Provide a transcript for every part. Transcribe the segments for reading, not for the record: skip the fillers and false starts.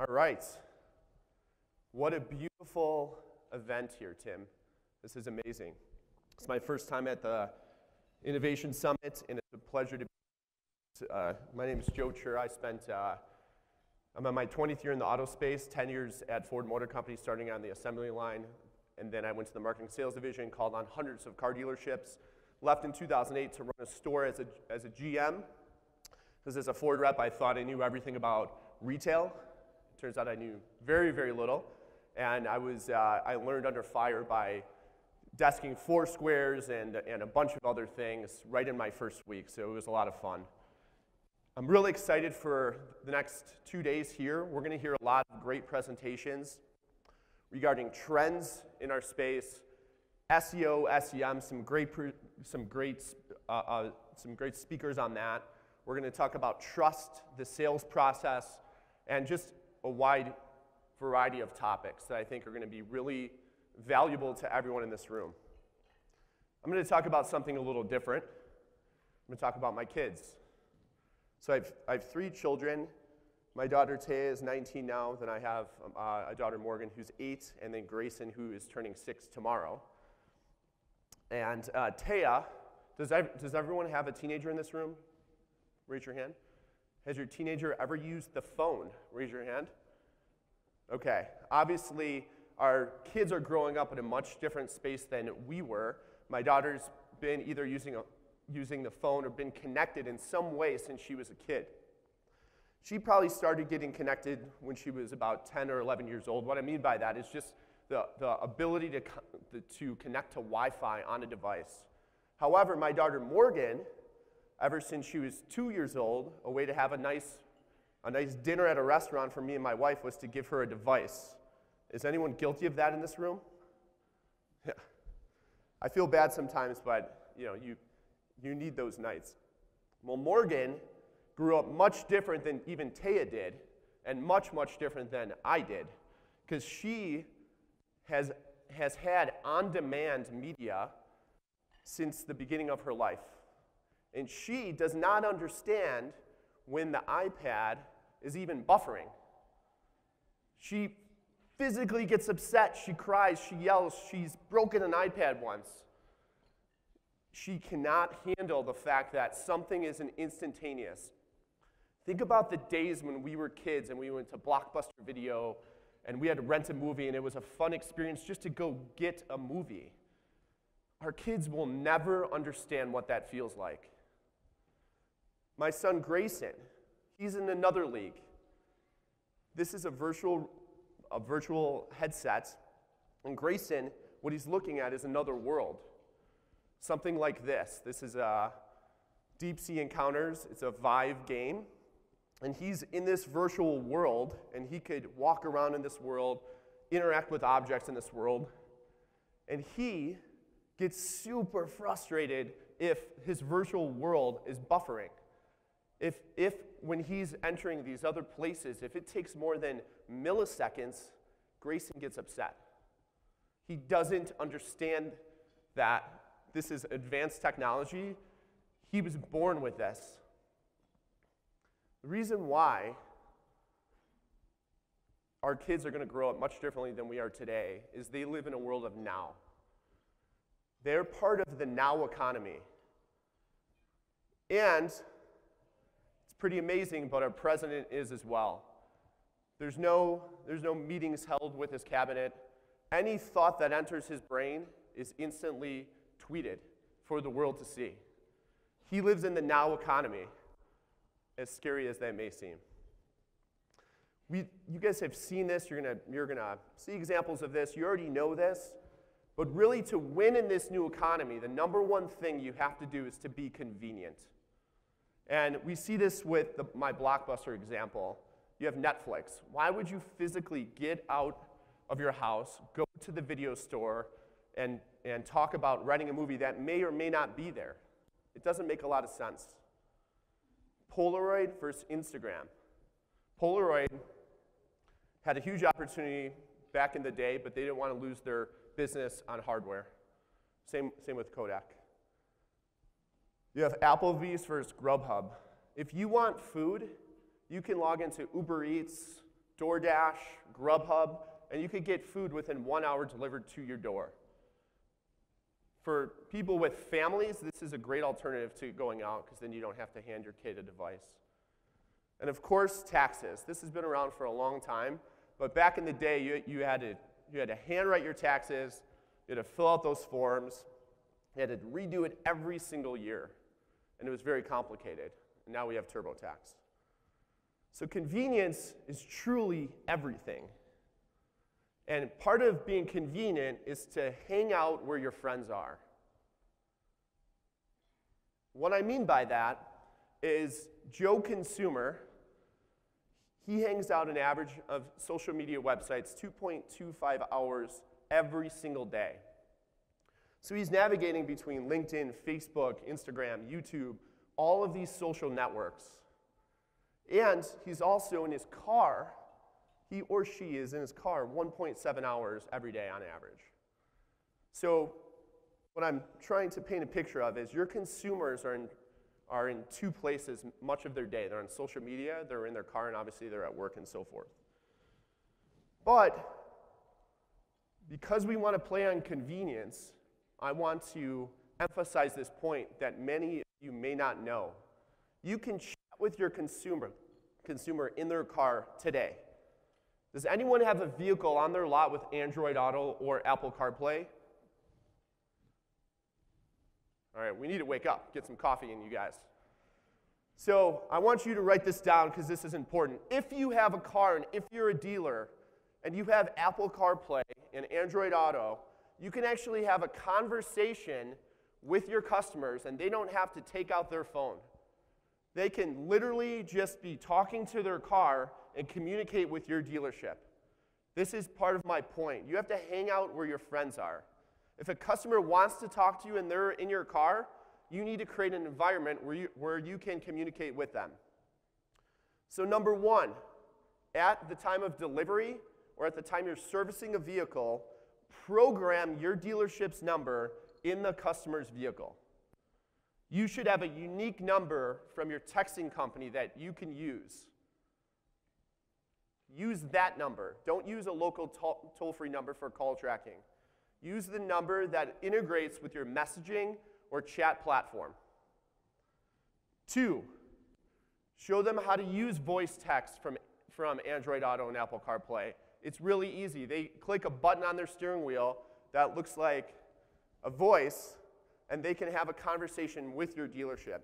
All right. What a beautiful event here, Tim. This is amazing. It's my first time at the Innovation Summit, and it's a pleasure to be. My name is Chura. I'm on my 20th year in the auto space, 10 years at Ford Motor Company, starting on the assembly line, and then I went to the marketing sales division, called on hundreds of car dealerships, left in 2008 to run a store as a GM, because as a Ford rep, I thought I knew everything about retail. Turns out I knew very, very little, and I learned under fire by desking 4 squares and a bunch of other things right in my first week, so it was a lot of fun. I'm really excited for the next 2 days here. We're going to hear a lot of great presentations regarding trends in our space, SEO, SEM, some great speakers on that. We're going to talk about trust, the sales process, and just a wide variety of topics that I think are going to be really valuable to everyone in this room. I'm going to talk about something a little different. I'm going to talk about my kids. So I have 3 children. My daughter Taya is 19 now. Then I have a daughter Morgan who's 8, and then Grayson who is turning 6 tomorrow. And Taya, does everyone have a teenager in this room? Raise your hand. Has your teenager ever used the phone? Raise your hand. Okay. Obviously, our kids are growing up in a much different space than we were. My daughter's been either using the phone or been connected in some way since she was a kid. She probably started getting connected when she was about 10 or 11 years old. What I mean by that is just the ability to connect to Wi-Fi on a device. However, my daughter Morgan, ever since she was 2 years old, a way to have a nice dinner at a restaurant for me and my wife was to give her a device. Is anyone guilty of that in this room? Yeah. I feel bad sometimes, but you need those nights. Well, Morgan grew up much different than even Taya did, and much, much different than I did, because she has had on-demand media since the beginning of her life. And she does not understand when the iPad is even buffering. She physically gets upset, she cries, she yells, she's broken an iPad once. She cannot handle the fact that something isn't instantaneous. Think about the days when we were kids and we went to Blockbuster Video and we had to rent a movie and it was a fun experience just to go get a movie. Our kids will never understand what that feels like. My son Grayson, he's in another league. This is a virtual headset, and Grayson, what he's looking at is another world. Something like this. This is Deep Sea Encounters. It's a Vive game, and he's in this virtual world, and he could walk around in this world, interact with objects in this world, and he gets super frustrated if his virtual world is buffering. If when he's entering these other places, if it takes more than milliseconds, Grayson gets upset. He doesn't understand that this is advanced technology. He was born with this. The reason why our kids are going to grow up much differently than we are today is they live in a world of now. They're part of the now economy. And pretty amazing, but our president is as well. There's no meetings held with his cabinet. Any thought that enters his brain is instantly tweeted for the world to see. He lives in the now economy, as scary as that may seem. You guys have seen this. You're gonna see examples of this. You already know this. But really, to win in this new economy, the number one thing you have to do is to be convenient. And we see this with my Blockbuster example. You have Netflix. Why would you physically get out of your house, go to the video store, and talk about renting a movie that may or may not be there? It doesn't make a lot of sense. Polaroid versus Instagram. Polaroid had a huge opportunity back in the day, but they didn't want to lose their business on hardware. Same with Kodak. You have Applebee's versus Grubhub. If you want food, you can log into Uber Eats, DoorDash, Grubhub, and you could get food within 1 hour delivered to your door. For people with families, this is a great alternative to going out because then you don't have to hand your kid a device. And of course, taxes. This has been around for a long time, but back in the day, you had to handwrite your taxes, you had to fill out those forms, you had to redo it every single year, and it was very complicated. And now we have TurboTax. So convenience is truly everything. And part of being convenient is to hang out where your friends are. What I mean by that is Joe Consumer, he hangs out an average of social media websites 2.25 hours every single day. So he's navigating between LinkedIn, Facebook, Instagram, YouTube, all of these social networks. And he's also in his car, he or she is in his car 1.7 hours every day on average. So what I'm trying to paint a picture of is your consumers are in two places much of their day. They're on social media, they're in their car, and obviously they're at work and so forth. But because we want to play on convenience, I want to emphasize this point that many of you may not know. You can chat with your consumer in their car today. Does anyone have a vehicle on their lot with Android Auto or Apple CarPlay? All right, we need to wake up, get some coffee in you guys. So I want you to write this down because this is important. If you have a car and if you're a dealer and you have Apple CarPlay and Android Auto, you can actually have a conversation with your customers and they don't have to take out their phone. They can literally just be talking to their car and communicate with your dealership. This is part of my point. You have to hang out where your friends are. If a customer wants to talk to you and they're in your car, you need to create an environment where you can communicate with them. So number one, at the time of delivery or at the time you're servicing a vehicle, program your dealership's number in the customer's vehicle. You should have a unique number from your texting company that you can use. Use that number. Don't use a local toll-free number for call tracking. Use the number that integrates with your messaging or chat platform. 2, show them how to use voice text from Android Auto and Apple CarPlay. It's really easy. They click a button on their steering wheel that looks like a voice, and they can have a conversation with your dealership.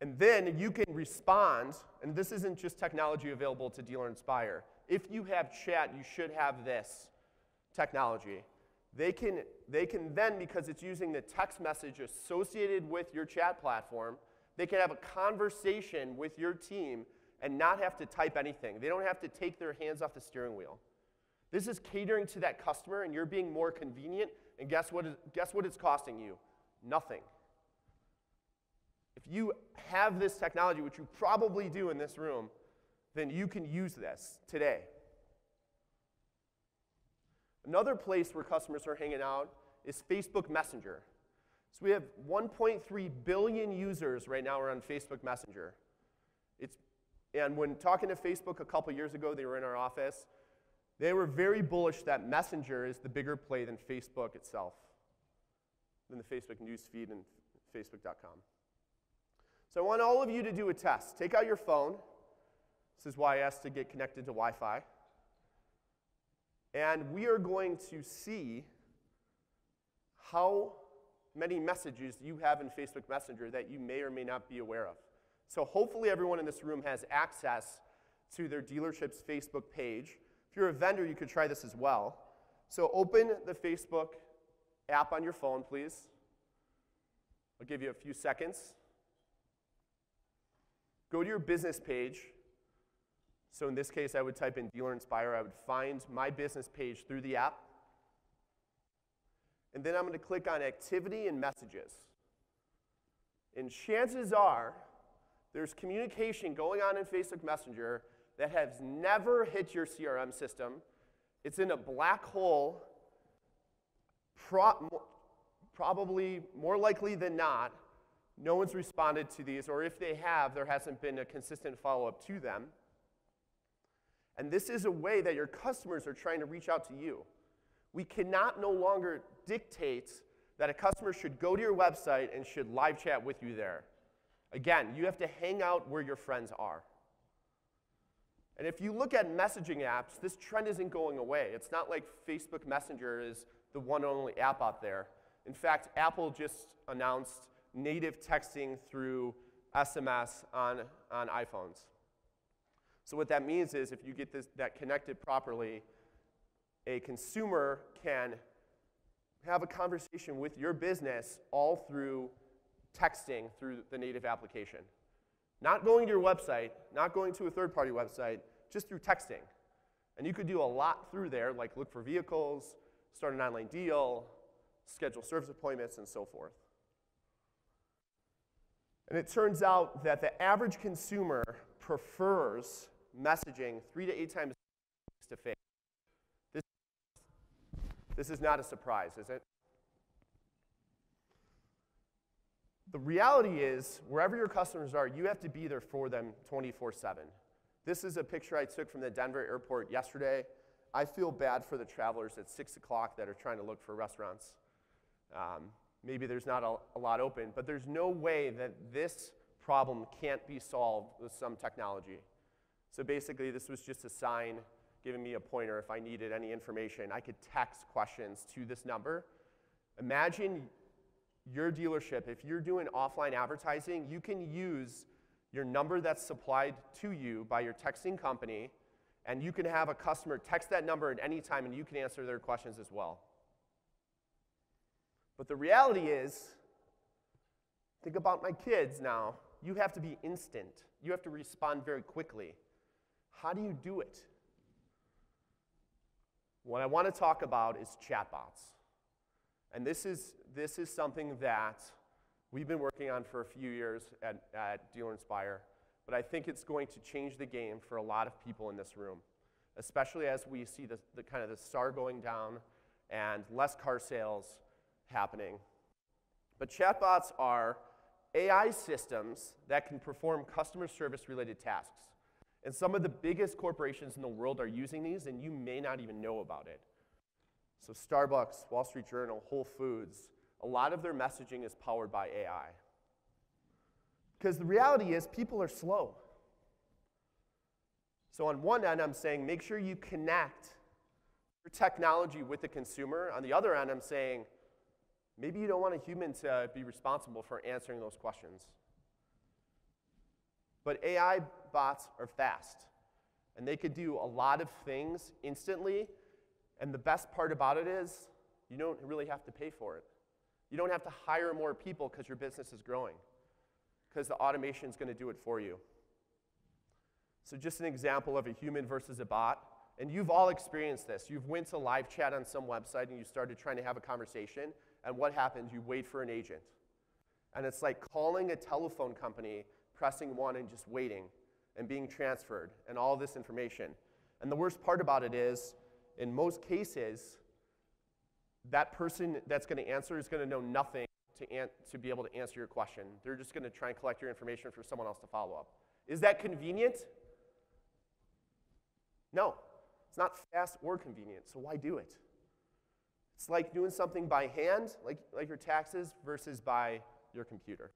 And then you can respond, and this isn't just technology available to Dealer Inspire. If you have chat, you should have this technology. They can then, because it's using the text message associated with your chat platform, they can have a conversation with your team and not have to type anything. They don't have to take their hands off the steering wheel. This is catering to that customer, and you're being more convenient, and guess what it's costing you? Nothing. If you have this technology, which you probably do in this room, then you can use this today. Another place where customers are hanging out is Facebook Messenger. So we have 1.3 billion users right now are on Facebook Messenger. And when talking to Facebook a couple years ago, they were in our office, they were very bullish that Messenger is the bigger play than Facebook itself, than the Facebook news feed and Facebook.com. So I want all of you to do a test. Take out your phone. This is why I asked to get connected to Wi-Fi. And we are going to see how many messages you have in Facebook Messenger that you may or may not be aware of. So hopefully everyone in this room has access to their dealership's Facebook page. If you're a vendor, you could try this as well. So open the Facebook app on your phone, please. I'll give you a few seconds. Go to your business page. So in this case, I would type in Dealer Inspire. I would find my business page through the app. And then I'm going to click on Activity and Messages. And chances are, there's communication going on in Facebook Messenger that has never hit your CRM system. It's in a black hole, probably more likely than not. No one's responded to these, or if they have, there hasn't been a consistent follow-up to them. And this is a way that your customers are trying to reach out to you. We cannot no longer dictate that a customer should go to your website and should live chat with you there. Again, you have to hang out where your friends are. And if you look at messaging apps, this trend isn't going away. It's not like Facebook Messenger is the one and only app out there. In fact, Apple just announced native texting through SMS on iPhones. So what that means is if you get that connected properly, a consumer can have a conversation with your business all through texting through the native application. Not going to your website, not going to a third-party website, just through texting. And you could do a lot through there, like look for vehicles, start an online deal, schedule service appointments, and so forth. And it turns out that the average consumer prefers messaging 3 to 8 times face-to-face. This is not a surprise, is it? The reality is, wherever your customers are, you have to be there for them 24/7. This is a picture I took from the Denver airport yesterday. I feel bad for the travelers at 6 o'clock that are trying to look for restaurants. Maybe there's not a lot open, but there's no way that this problem can't be solved with some technology. So basically, this was just a sign giving me a pointer if I needed any information. I could text questions to this number. Imagine your dealership, if you're doing offline advertising, you can use your number that's supplied to you by your texting company, and you can have a customer text that number at any time, and you can answer their questions as well. But the reality is, think about my kids now. You have to be instant. You have to respond very quickly. How do you do it? What I want to talk about is chatbots. And this is something that we've been working on for a few years at Dealer Inspire, but I think it's going to change the game for a lot of people in this room, especially as we see the kind of the SAR going down and less car sales happening. But chatbots are AI systems that can perform customer service related tasks. And some of the biggest corporations in the world are using these, and you may not even know about it. So Starbucks, Wall Street Journal, Whole Foods, a lot of their messaging is powered by AI. Because the reality is people are slow. So on one end, I'm saying make sure you connect your technology with the consumer. On the other end, I'm saying maybe you don't want a human to be responsible for answering those questions. But AI bots are fast, and they could do a lot of things instantly, and the best part about it is you don't really have to pay for it. You don't have to hire more people because your business is growing, because the automation is going to do it for you. So just an example of a human versus a bot, and you've all experienced this. You've went to live chat on some website, and you started trying to have a conversation, and what happens? You wait for an agent. And it's like calling a telephone company, pressing 1 and just waiting and being transferred and all this information. And the worst part about it is, in most cases, that person that's going to answer is going to know nothing to be able to answer your question. They're just going to try and collect your information for someone else to follow up. Is that convenient? No. It's not fast or convenient, so why do it? It's like doing something by hand, like your taxes, versus by your computer.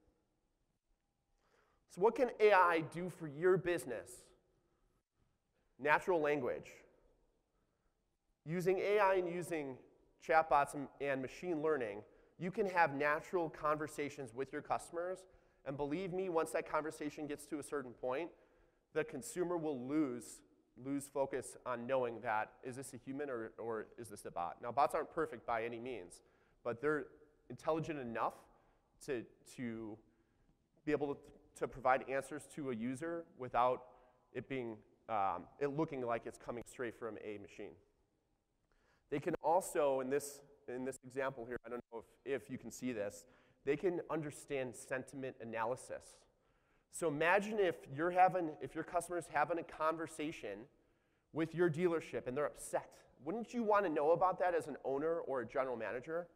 So what can AI do for your business? Natural language. Using AI and using chatbots and machine learning, you can have natural conversations with your customers, and believe me, once that conversation gets to a certain point, the consumer will lose focus on knowing that, is this a human or is this a bot? Now, bots aren't perfect by any means, but they're intelligent enough to be able to provide answers to a user without it being it looking like it's coming straight from a machine. They can also, in this example here, I don't know if you can see this, they can understand sentiment analysis. So imagine if your customer's having a conversation with your dealership and they're upset. Wouldn't you want to know about that as an owner or a general manager?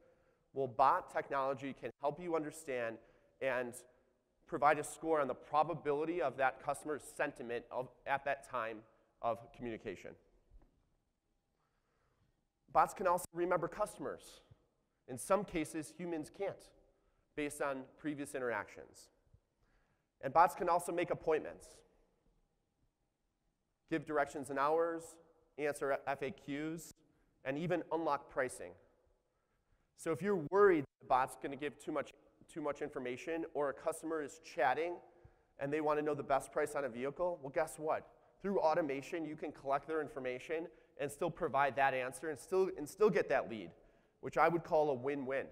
Well, bot technology can help you understand and provide a score on the probability of that customer's sentiment at that time of communication. Bots can also remember customers. In some cases, humans can't, based on previous interactions. And bots can also make appointments, give directions and hours, answer FAQs, and even unlock pricing. So if you're worried the bot's going to give too much information, or a customer is chatting and they want to know the best price on a vehicle, well, guess what? Through automation, you can collect their information and still provide that answer and still get that lead, which I would call a win-win.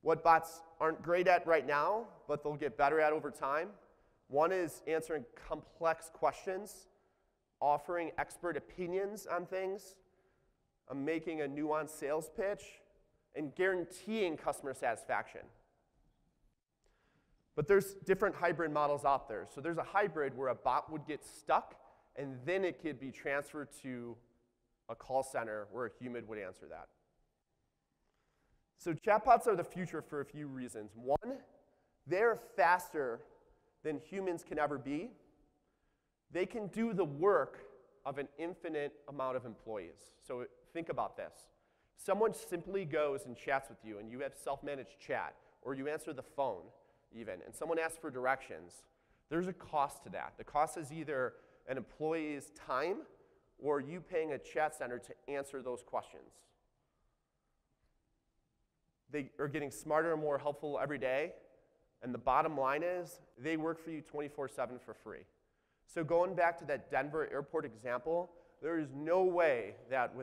What bots aren't great at right now, but they'll get better at over time, one is answering complex questions, offering expert opinions on things, making a nuanced sales pitch, and guaranteeing customer satisfaction. But there's different hybrid models out there. So there's a hybrid where a bot would get stuck, and then it could be transferred to a call center where a human would answer that. So chatbots are the future for a few reasons. One, they're faster than humans can ever be. They can do the work of an infinite amount of employees. So think about this. Someone simply goes and chats with you, and you have self-managed chat, or you answer the phone even, and someone asks for directions. There's a cost to that. The cost is either an employee's time or you paying a chat center to answer those questions. They are getting smarter and more helpful every day, and the bottom line is they work for you 24/7 for free. So going back to that Denver airport example, there is no way that a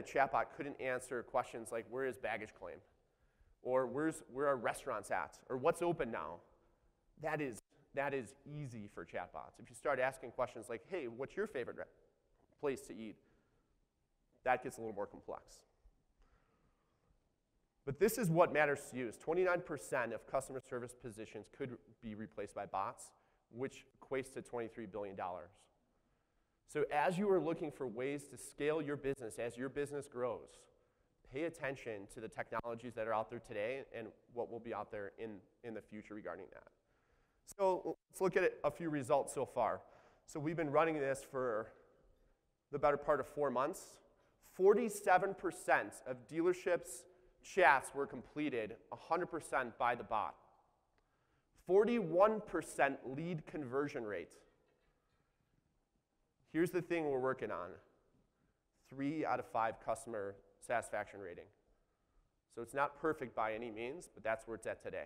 chatbot couldn't answer questions like, where is baggage claim? Or where are restaurants at? Or what's open now? That is easy for chatbots. If you start asking questions like, hey, what's your favorite place to eat? That gets a little more complex. But this is what matters to you, is 29% of customer service positions could be replaced by bots, which equates to $23 billion. So as you are looking for ways to scale your business, as your business grows, pay attention to the technologies that are out there today and what will be out there in the future regarding that. So let's look at a few results so far. So we've been running this for the better part of 4 months. 47% of dealerships' chats were completed 100% by the bot. 41% lead conversion rate. Here's the thing we're working on. 3 out of 5 customer satisfaction rating. So it's not perfect by any means, but that's where it's at today.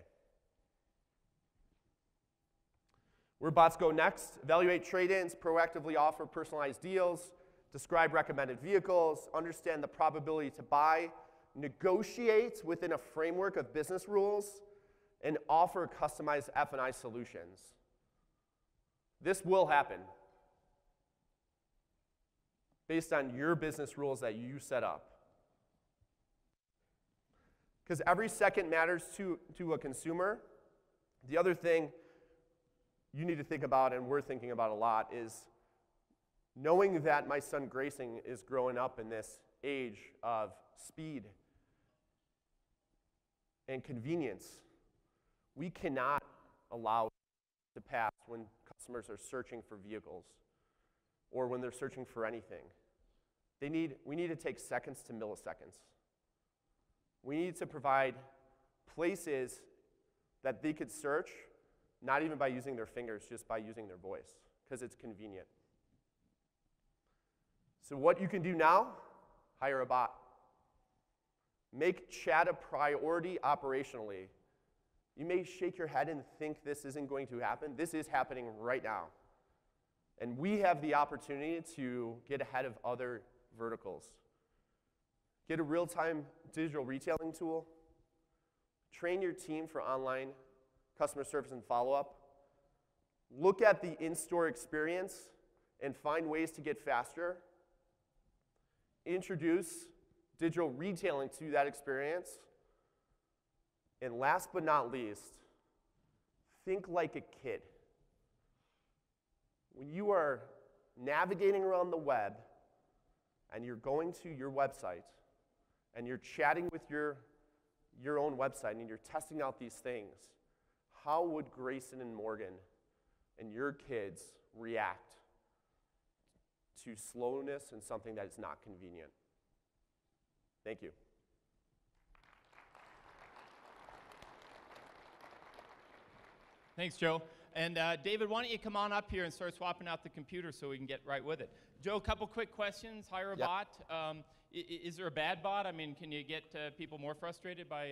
Where bots go next: evaluate trade-ins, proactively offer personalized deals, describe recommended vehicles, understand the probability to buy, negotiate within a framework of business rules, and offer customized F&I solutions. This will happen based on your business rules that you set up. Because every second matters to a consumer. The other thing you need to think about, and we're thinking about a lot, is knowing that my son Grayson is growing up in this age of speed and convenience. We cannot allow it to pass when customers are searching for vehicles or when they're searching for anything. We need to take seconds to milliseconds. We need to provide places that they could search, not even by using their fingers, just by using their voice, because it's convenient. So what you can do now: hire a bot. Make chat a priority operationally. You may shake your head and think this isn't going to happen. This is happening right now. And we have the opportunity to get ahead of other verticals. Get a real-time digital retailing tool. Train your team for online customer service and follow-up. Look at the in-store experience and find ways to get faster. Introduce digital retailing to that experience. And last but not least, think like a kid. When you are navigating around the web and you're going to your website and you're chatting with your own website and you're testing out these things, how would Grayson and Morgan and your kids react to slowness and something that is not convenient. Thank you. Thanks, Joe. And David, why don't you come on up here and start swapping out the computer so we can get right with it. Joe, a couple quick questions. Hire a bot. Is there a bad bot? I mean, can you get people more frustrated by,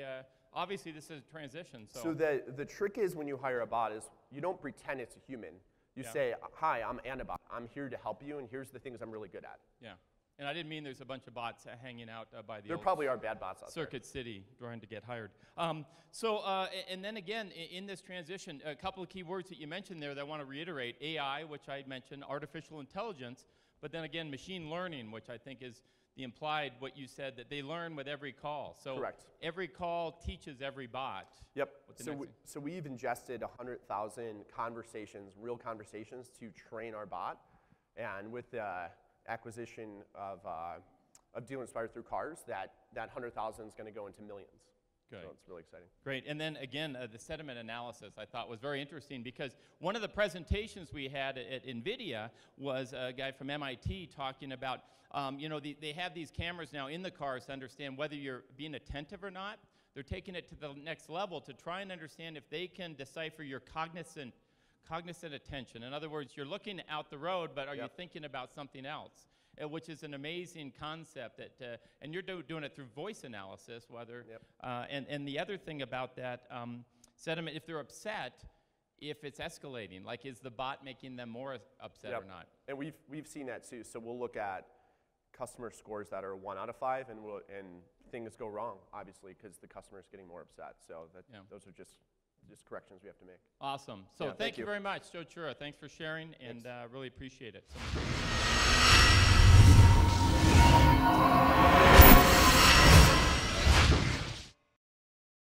obviously this is a transition. So the trick is when you hire a bot is you don't pretend it's a human. You say, hi, I'm Anabot. I'm here to help you, and here's the things I'm really good at. Yeah. And I didn't mean there's a bunch of bots hanging out by the There probably are bad bots out Circuit there. City trying to get hired. And then again, in this transition, a couple of key words that you mentioned there that I want to reiterate. AI, which I mentioned, artificial intelligence, but then again, machine learning, which I think is the implied, what you said, that they learn with every call. So correct. Every call teaches every bot. Yep. So we've ingested 100,000 conversations, real conversations, to train our bot. And with the acquisition of Deal Inspired through cars, that 100,000 is going to go into millions. Good. So it's really exciting. Great. And then again, the sentiment analysis I thought was very interesting because one of the presentations we had at NVIDIA was a guy from MIT talking about, they have these cameras now in the cars to understand whether you're being attentive or not. They're taking it to the next level to try and understand if they can decipher your cognizant attention. In other words, you're looking out the road, but are you thinking about something else? Which is an amazing concept that, and you're doing it through voice analysis, whether, and the other thing about that sentiment, if they're upset, if it's escalating, like is the bot making them more upset or not? And we've seen that too. So we'll look at customer scores that are 1 out of 5, and things go wrong, obviously, because the customer is getting more upset. So those are just corrections we have to make. Awesome. So thank you very much, Joe Chura. Thanks for sharing, and really appreciate it.